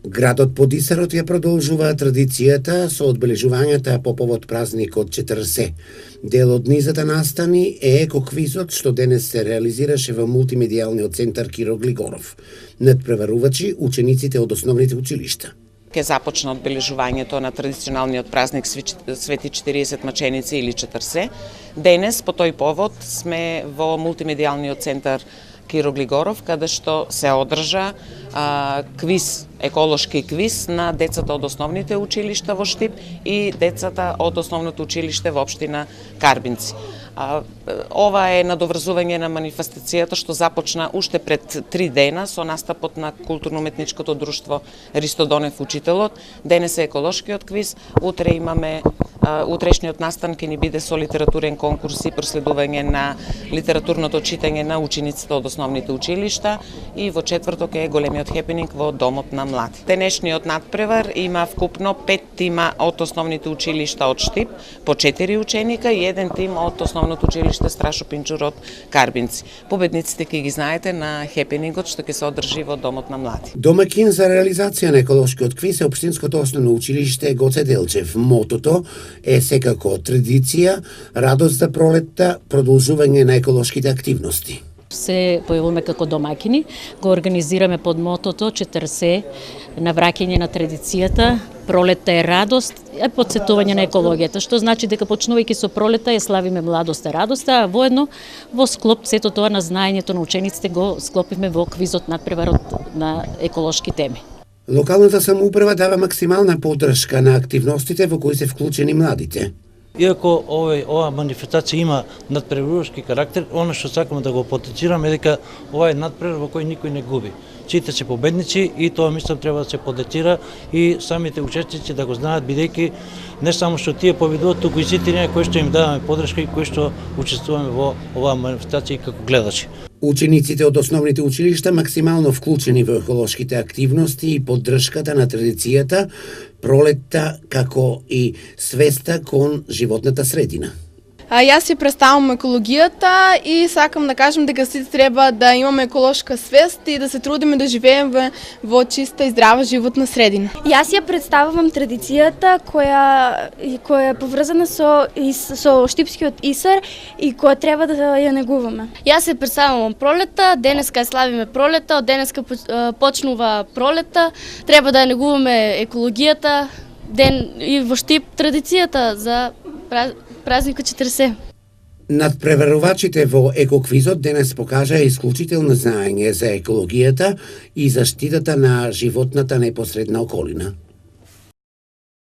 Градот под Исарот ја продолжува традицијата со одбележувањата по повод празникот 40. Дел од низата настани е екоквизот што денес се реализираше во мултимедијалниот центар Киро Глигоров. Надпреварувачи учениците од основните училишта. Ке започна одбележувањето на традиционалниот празник Свети 40 маченици или 40. Денес по тој повод сме во мултимедијалниот центар Киро Глигоров, каде што се одржа квиз, еколошки квиз на децата од основните училишта во Штип и децата од основното училиште во општина Карбинци. Ова е надоврзување на манифестацијата што започна уште пред 3 дена со настапот на културно-уметничкото друштво Ристо Донев учителот. Денес е еколошкиот квиз, утре имаме утрешниот настан ќе ни биде со литературен конкурс и проследување на литературното читање на учениците од основните училишта и во четврток е големиот хепенинг во Домот на млади. Денешниот надпревар има вкупно 5 тима од основните училишта од Штип, по 4 ученика и 1 тим од основното училиште Страшо Пинчур од Карбинци. Победниците ќе ги знаете на хепенингот што ќе се одржи во Домот на млади. Домакин за реализација на еколошкиот квиз е општинското основно училиште Гоце Делчев. Мотото е секако традиција, радост за пролетта, продолжување на еколошките активности. Се појавуваме како домакини, го организираме под мотото 40 на враќање на традицијата, пролетта е радост, е потсетување на екологијата, што значи дека почнувајќи со пролетта ја славиме младоста, радоста, а воедно во склоп сето тоа на знаењето на учениците го склопивме во квизот надпреварот на еколошки теми. Локалната самоуправа дава максимална поддршка на активностите во кои се вклучени младите. Иако ова манифестација има надпреварувачки карактер, она што сакаме да го потенцираме е дека ова е надпревар во кој никој не губи. Сите се победници и тоа мислам треба да се подетира и самите учесници да го знаат, бидејќи не само што тие победуваат, туку и сите ние кои што им даваме поддршка и кои што учествуваме во оваа манифестација како гледачи. Учениците од основните училишта максимално вклучени во еколошките активности и поддршката на традицијата, пролетта како и свеста кон животната средина. Јас си представам екологијата и сакам да кажам дека сите треба да имаме еколошка свест и да се трудиме да живееме во чиста и здрава животна средина. Јас ја представувам традицијата која е поврзана со Штипскиот Исар и која треба да ја негуваме. Јас се представувам пролета, денеска славиме пролета, од денеска почнува пролета, треба да ја негуваме екологијата, и во Штип традицијата за празникот 40. Надпреварувачите во екоквизот денес покажаа исклучително знаење за екологијата и заштитата на животната непосредна околина.